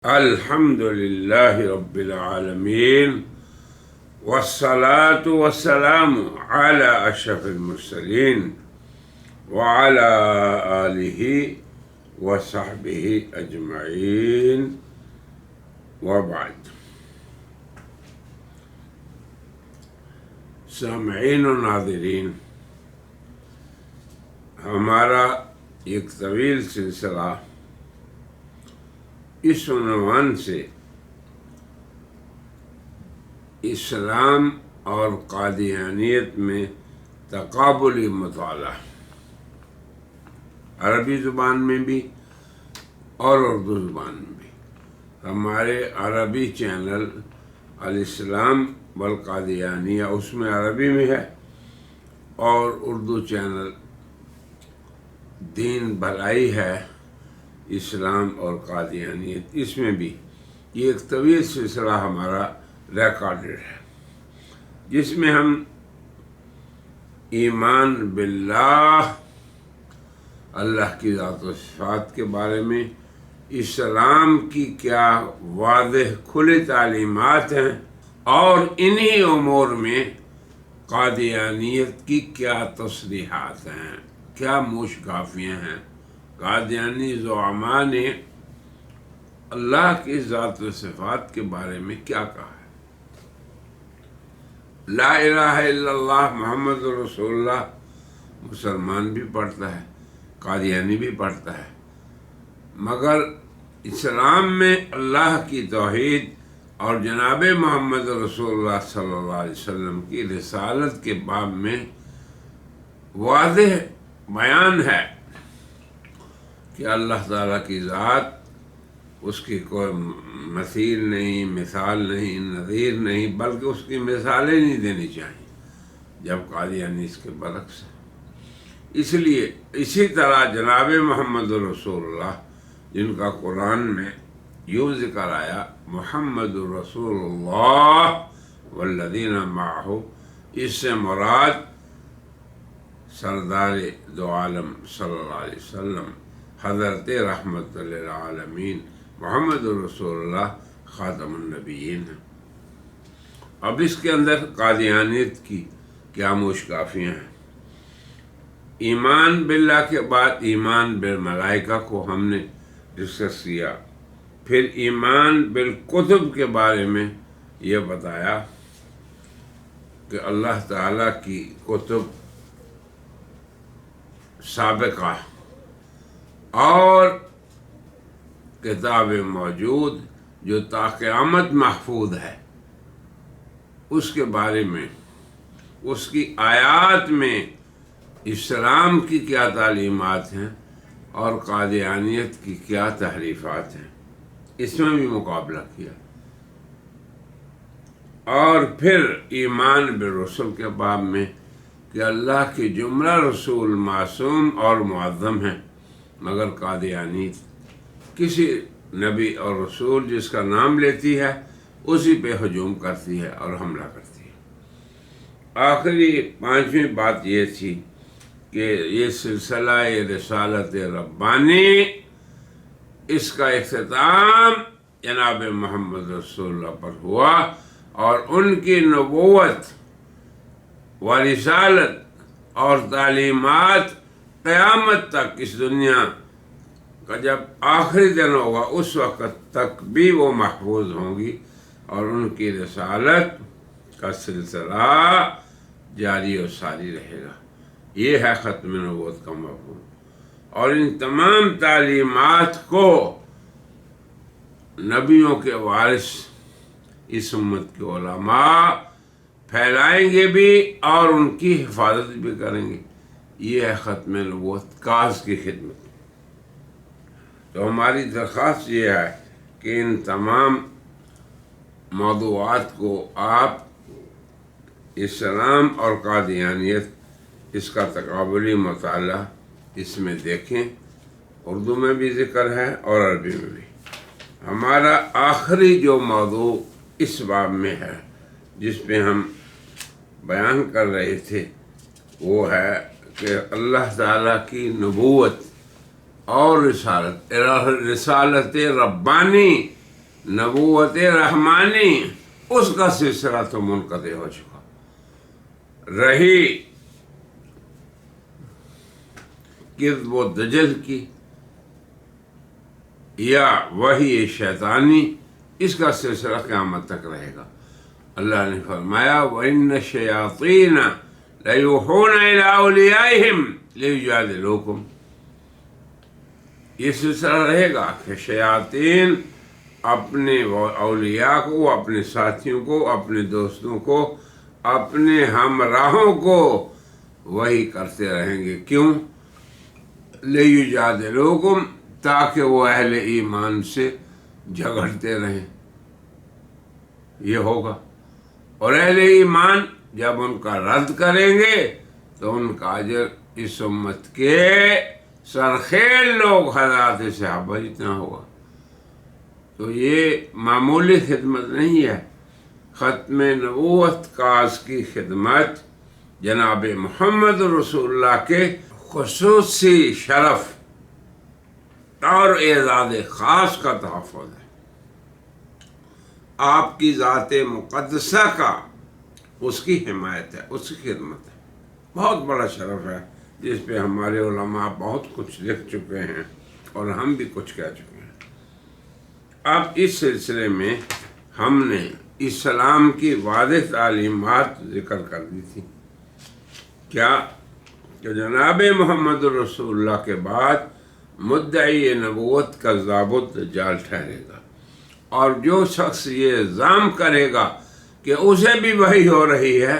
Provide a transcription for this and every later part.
الحمد لله رب العالمين والصلاة والسلام على أشرف المرسلين وعلى آله وصحبه أجمعين وبعد. سامعین و ناظرین، ہمارا ایک طویل سلسلہ اس عنوان سے اسلام اور قادیانیت میں تقابلی مطالعہ، عربی زبان میں بھی اور اردو زبان میں بھی. ہمارے عربی چینل الاسلام والقادیانیہ اس میں عربی میں ہے، اور اردو چینل دین بھلائی ہے اسلام اور قادیانیت، اس میں بھی یہ ایک طویل سلسلہ ہمارا ریکارڈڈ ہے، جس میں ہم ایمان باللہ، اللہ کی ذات و صفات کے بارے میں، اسلام کی کیا واضح کھلی تعلیمات ہیں، اور انہی امور میں قادیانیت کی کیا تصریحات ہیں، کیا موشگافیاں ہیں. قادیانی زعماء نے اللہ کی ذات و صفات کے بارے میں کیا کہا ہے؟ لا الہ الا اللہ محمد رسول اللہ مسلمان بھی پڑھتا ہے، قادیانی بھی پڑھتا ہے، مگر اسلام میں اللہ کی توحید اور جناب محمد رسول اللہ صلی اللہ علیہ وسلم کی رسالت کے باب میں واضح بیان ہے کہ اللہ تعالیٰ کی ذات، اس کی کوئی مثیل نہیں، مثال نہیں، نظیر نہیں، بلکہ اس کی مثالیں نہیں دینی چاہیے، جب قادیانی اس کے برعکس ہے. اس لیے اسی طرح جناب محمد رسول اللہ، جن کا قرآن میں یوں ذکر آیا محمد رسول اللہ والذین معہ، اس سے مراد سردار دو عالم صلی اللہ علیہ وسلم حضرت رحمت للعالمین محمد رسول اللہ خاتم النبیین ہے. اب اس کے اندر قادیانیت کی کیا موشگافیاں ہیں. ایمان باللہ کے بعد ایمان بالملائکہ کو ہم نے ڈسکس کیا، پھر ایمان بالکتب کے بارے میں یہ بتایا کہ اللہ تعالیٰ کی کتب سابقہ اور کتاب موجود جو تا قیامت محفوظ ہے، اس کے بارے میں، اس کی آیات میں اسلام کی کیا تعلیمات ہیں اور قادیانیت کی کیا تحریفات ہیں، اس میں بھی مقابلہ کیا. اور پھر ایمان بالرسل کے باب میں کہ اللہ کے جملہ رسول معصوم اور معظم ہیں، مگر قادیانی کسی نبی اور رسول جس کا نام لیتی ہے اسی پہ ہجوم کرتی ہے اور حملہ کرتی ہے. آخری پانچویں بات یہ تھی کہ یہ سلسلہ رسالت ربانی، اس کا اختتام جناب محمد رسول اللہ پر ہوا، اور ان کی نبوت و رسالت اور تعلیمات قیامت تک، اس دنیا کا جب آخری دن ہوگا اس وقت تک بھی وہ محفوظ ہوں گی، اور ان کی رسالت کا سلسلہ جاری و ساری رہے گا. یہ ہے ختم نبوت کا مفہوم. اور ان تمام تعلیمات کو نبیوں کے وارث اس امت کے علماء پھیلائیں گے بھی اور ان کی حفاظت بھی کریں گے. یہ ہے ختم نبوت کاز کی خدمت. تو ہماری درخواست یہ ہے کہ ان تمام موضوعات کو آپ اسلام اور قادیانیت، اس کا تقابلی مطالعہ اس میں دیکھیں. اردو میں بھی ذکر ہے اور عربی میں بھی. ہمارا آخری جو موضوع اس باب میں ہے، جس پہ ہم بیان کر رہے تھے، وہ ہے کہ اللہ تعالیٰ کی نبوت اور رسالت ربانی نبوت رحمانی اس کا سلسلہ تو منقطع ہو چکا. رہی کذب و دجل کی یا وحی شیطانی، اس کا سلسلہ قیامت تک رہے گا. اللہ نے فرمایا وَإِنَّ الشَّيَاطِينَ لَيُوحُونَ إِلَىٰ أَوْلِيَائِهِمْ لِيُجَادِلُوكُمْ. یہ سلسلہ رہے گا کہ شیاطین اپنے اولیاء کو، اپنے ساتھیوں کو، اپنے دوستوں کو، اپنے ہمراہوں کو وحی کرتے رہیں گے. کیوں؟ لِيُجَادِلُوكُمْ، تاکہ وہ اہل ایمان سے جھگڑتے رہیں. یہ ہوگا. اور اہل ایمان جب ان کا رد کریں گے تو ان کا اجر اس امت کے سرخیل لوگ حضرات صحابہ جتنا ہوگا. تو یہ معمولی خدمت نہیں ہے. ختم نبوت کاز کی خدمت جناب محمد رسول اللہ کے خصوصی شرف اور اعزاز خاص کا تحفظ ہے. آپ کی ذات مقدسہ کا اس کی حمایت ہے، اس کی خدمت ہے. بہت بڑا شرف ہے جس پہ ہمارے علماء بہت کچھ لکھ چکے ہیں اور ہم بھی کچھ کہہ چکے ہیں. اب اس سلسلے میں ہم نے اسلام کی واضح تعلیمات ذکر کر دی تھی. کیا؟ کہ جناب محمد رسول اللہ کے بعد مدعی نبوت کا ضابط دجال ٹھہرے گا، اور جو شخص یہ الزام کرے گا کہ اسے بھی وحی ہو رہی ہے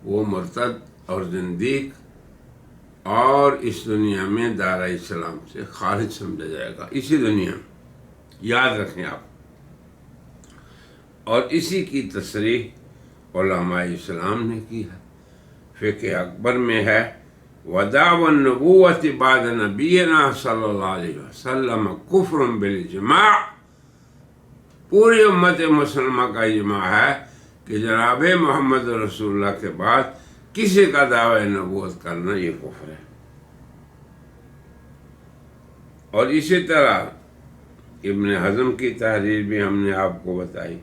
وہ مرتد اور زندیق اور اس دنیا میں دارہ اسلام سے خارج سمجھا جائے گا. اسی دنیا میں یاد رکھیں آپ. اور اسی کی تصریح علماء اسلام نے کی ہے. فقہ اکبر میں ہے وَدَعْوَ النُّبُوَّةِ بَعْدَ نَبِيِّنَا صلی اللہ علیہ وسلم کفر بالجماع. پوری امت مسلمہ کا اجماع ہے کہ جناب محمد رسول اللہ کے بعد کسی کا دعوی نبوت کرنا یہ کفر ہے. اور اسی طرح ابن حزم کی تحریر بھی ہم نے آپ کو بتائی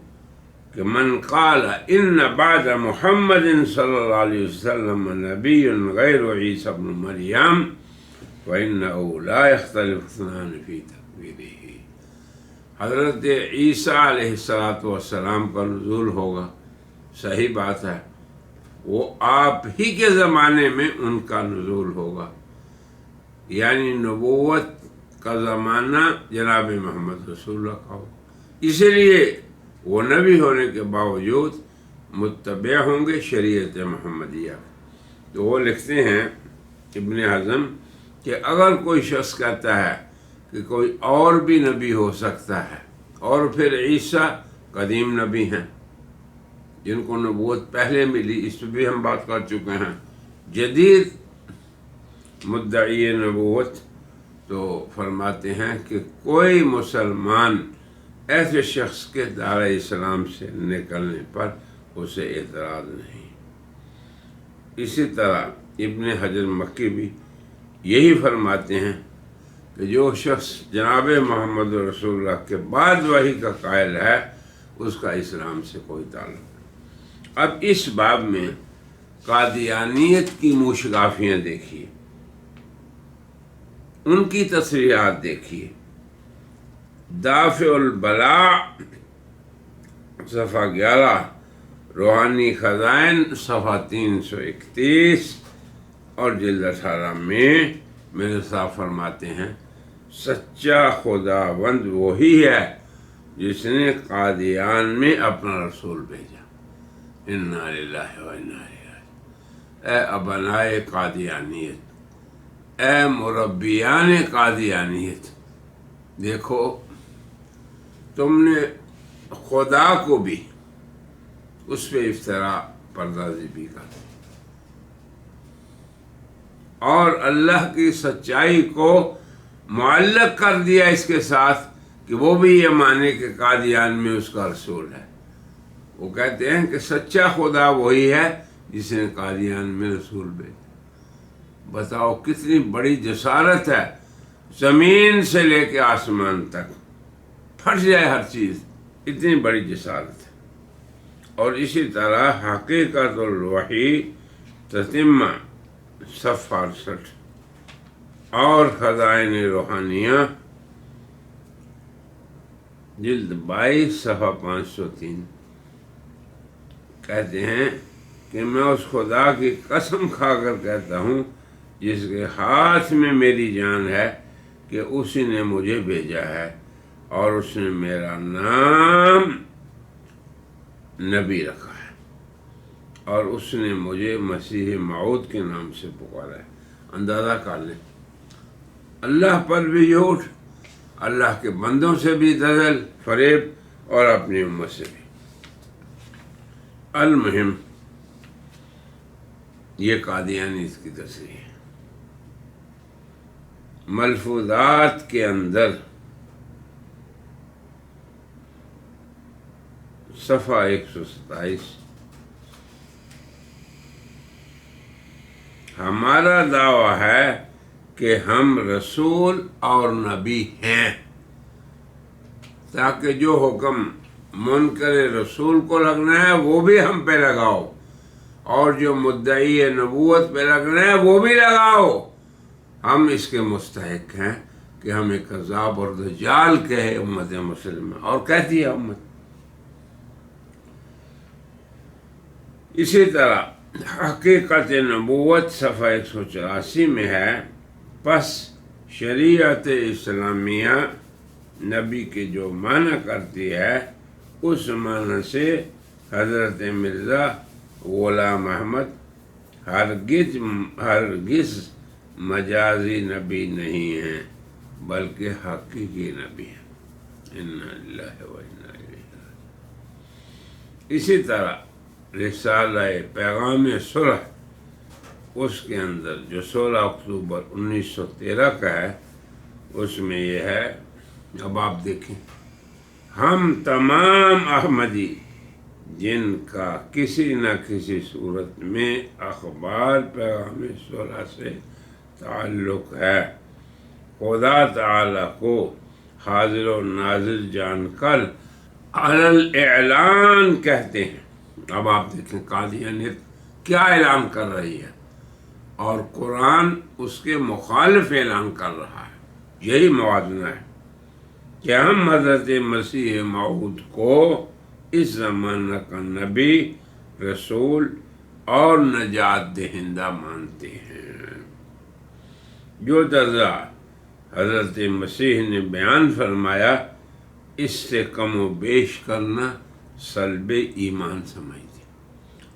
کہ من قال ان بعد محمد صلی اللہ علیہ وسلم نبی غیر عیسی ابن مریم فإنه لا يختلف اثنان فی تکفیرہ. حضرت عیسیٰ علیہ السلام کا نزول ہوگا، صحیح بات ہے. وہ آپ ہی کے زمانے میں ان کا نزول ہوگا، یعنی نبوت کا زمانہ جناب محمد رسول اللہ کا ہوگا. اسی لیے وہ نبی ہونے کے باوجود متبع ہوں گے شریعت محمدیہ. تو وہ لکھتے ہیں ابن حزم کہ اگر کوئی شخص کہتا ہے کہ کوئی اور بھی نبی ہو سکتا ہے، اور پھر عیسیٰ قدیم نبی ہیں جن کو نبوت پہلے ملی، اس پہ بھی ہم بات کر چکے ہیں. جدید مدعی نبوت تو فرماتے ہیں کہ کوئی مسلمان ایسے شخص کے دائرہ اسلام سے نکلنے پر اسے اعتراض نہیں. اسی طرح ابن حجر مکی بھی یہی فرماتے ہیں کہ جو شخص جناب محمد رسول اللہ کے بعد وحی کا قائل ہے اس کا اسلام سے کوئی تعلق نہیں. اب اس باب میں قادیانیت کی موشگافیاں دیکھیے، ان کی تصریحات دیکھیے. دافع البلاء صفحہ 11، روحانی خزائن صفحہ 331 اور جلد 18 میں میرے صاحب فرماتے ہیں سچا خداوند وہی ہے جس نے قادیان میں اپنا رسول بھیجا. انا للہ و انا الیہ راجعون. اے ابنائے قادیانیت، اے مربیان قادیانیت، دیکھو تم نے خدا کو بھی اس پہ افطرا پردازی بھی کر اور اللہ کی سچائی کو معلق کر دیا اس کے ساتھ کہ وہ بھی یہ مانے کہ قادیان میں اس کا رسول ہے. وہ کہتے ہیں کہ سچا خدا وہی ہے جس نے قادیان میں رسول بھیجا. بتاؤ کتنی بڑی جسارت ہے، زمین سے لے کے آسمان تک پھٹ جائے ہر چیز، اتنی بڑی جسارت ہے۔ اور اسی طرح حقیقت الوحی تتمہ صفحہ 68 اور خزائن روحانیہ جلد 22 صفحہ 503 کہتے ہیں کہ میں اس خدا کی قسم کھا کر کہتا ہوں جس کے ہاتھ میں میری جان ہے کہ اسی نے مجھے بھیجا ہے اور اس نے میرا نام نبی رکھا ہے اور اس نے مجھے مسیح موعود کے نام سے پکارا ہے۔ اندازہ کر لیں، اللہ پر بھی جھوٹ، اللہ کے بندوں سے بھی دغل فریب، اور اپنی امت سے بھی۔ المہم، یہ قادیانیت کی تصریح ہے۔ ملفوظات کے اندر صفحہ 127 ہمارا دعویٰ ہے کہ ہم رسول اور نبی ہیں، تاکہ جو حکم منکر رسول کو لگنا ہے وہ بھی ہم پہ لگاؤ، اور جو مدعی نبوت پہ لگنا ہے وہ بھی لگاؤ۔ ہم اس کے مستحق ہیں کہ ہمیں کذاب اور دجال کہے امت مسلمہ، اور کہتی ہے امت۔ اسی طرح حقیقت نبوت صفحہ 184 میں ہے، پس شریعت اسلامیہ نبی کے جو معنی کرتی ہے اس معنی سے حضرت مرزا غلام احمد ہرگز مجازی نبی نہیں ہیں بلکہ حقیقی نبی ہیں۔ انا للہ و انا الیہ راجعون۔ اسی طرح رسالہ پیغام صلح، اس کے اندر جو 16 اکتوبر 1913 کا ہے، اس میں یہ ہے، اب آپ دیکھیں، ہم تمام احمدی جن کا کسی نہ کسی صورت میں اخبار پیغام صلح سے تعلق ہے، خدا تعالی کو حاضر و ناظر جان کر علی الاعلان کہتے ہیں۔ اب آپ دیکھیں قادیانیت کیا اعلان کر رہی ہے، اور قرآن اس کے مخالف اعلان کر رہا ہے۔ یہی موازنہ ہے کہ ہم حضرت مسیح موعود کو اس زمانہ کا نبی، رسول اور نجات دہندہ مانتے ہیں۔ جو درجہ حضرت مسیح نے بیان فرمایا، اس سے کم و بیش کرنا سلب ایمان سمجھتے۔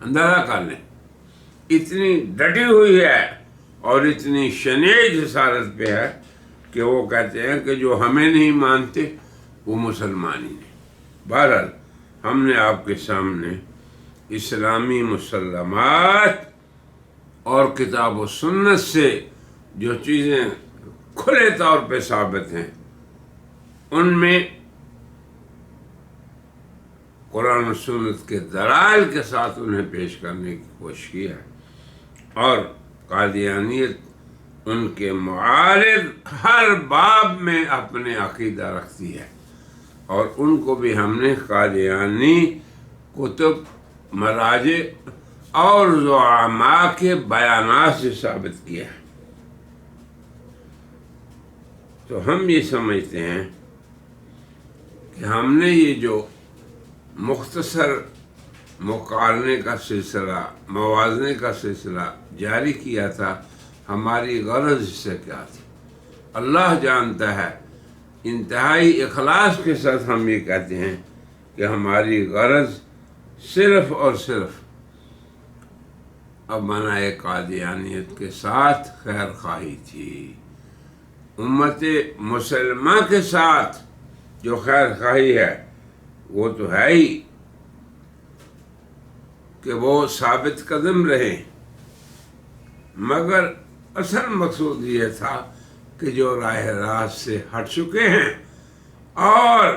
اندازہ کر لیں، اتنی ڈٹی ہوئی ہے اور اتنی شنیع جسارت پہ ہے کہ وہ کہتے ہیں کہ جو ہمیں نہیں مانتے وہ مسلمان ہی نہیں۔ بہرحال ہم نے آپ کے سامنے اسلامی مسلمات اور کتاب و سنت سے جو چیزیں کھلے طور پہ ثابت ہیں، ان میں قرآن و سنت کے دلائل کے ساتھ انہیں پیش کرنے کی کوشش کی ہے، اور قادیانیت ان کے معارض ہر باب میں اپنے عقیدہ رکھتی ہے، اور ان کو بھی ہم نے قادیانی کتب، مراجع اور زعماء کے بیانات سے ثابت کیا ہے۔ تو ہم یہ سمجھتے ہیں کہ ہم نے یہ جو مختصر مقارنے کا سلسلہ، موازنے کا سلسلہ جاری کیا تھا، ہماری غرض اس سے کیا تھی اللہ جانتا ہے۔ انتہائی اخلاص کے ساتھ ہم یہ کہتے ہیں کہ ہماری غرض صرف اور صرف امانہ قادیانیت کے ساتھ خیر خواہی تھی۔ امت مسلمہ کے ساتھ جو خیر خواہی ہے وہ تو ہے ہی کہ وہ ثابت قدم رہے، مگر اصل مقصود یہ تھا کہ جو راہ راست سے ہٹ چکے ہیں اور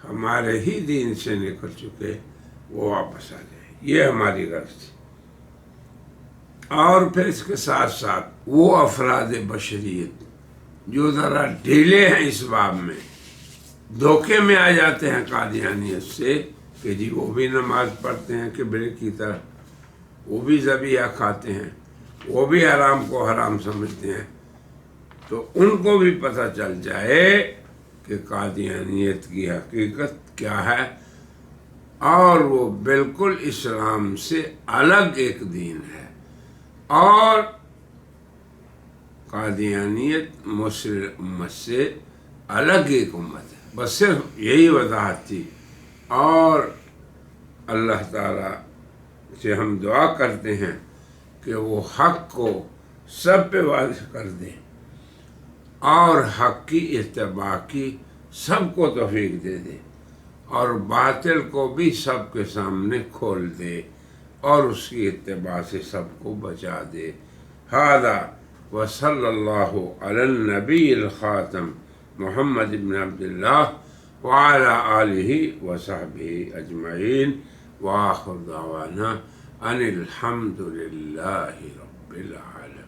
ہمارے ہی دین سے نکل چکے وہ واپس آ جائیں، یہ ہماری غرض تھی۔ اور پھر اس کے ساتھ ساتھ وہ افراد بشریت جو ذرا ڈھیلے ہیں اس باب میں، دھوکے میں آ جاتے ہیں قادیانیت سے کہ جی وہ بھی نماز پڑھتے ہیں قبلے کی طرح، وہ بھی ذبیحہ کھاتے ہیں، وہ بھی حرام کو حرام سمجھتے ہیں، تو ان کو بھی پتہ چل جائے کہ قادیانیت کی حقیقت کیا ہے، اور وہ بالکل اسلام سے الگ ایک دین ہے، اور قادیانیت مسلم امت سے الگ ایک امت ہے۔ بس صرف یہی وضاحت تھی، اور اللہ تعالیٰ سے ہم دعا کرتے ہیں کہ وہ حق کو سب پہ واضح کر دے اور حق کی اتباع کی سب کو توفیق دے دے، اور باطل کو بھی سب کے سامنے کھول دے اور اس کی اتباع سے سب کو بچا دے۔ ھذا وصلی اللہ علی النبی الخاتم محمد بن عبداللہ وعلی آلہ وصحبہ اجمعین، وآخر دعوانا ان الحمد للہ رب العالمین۔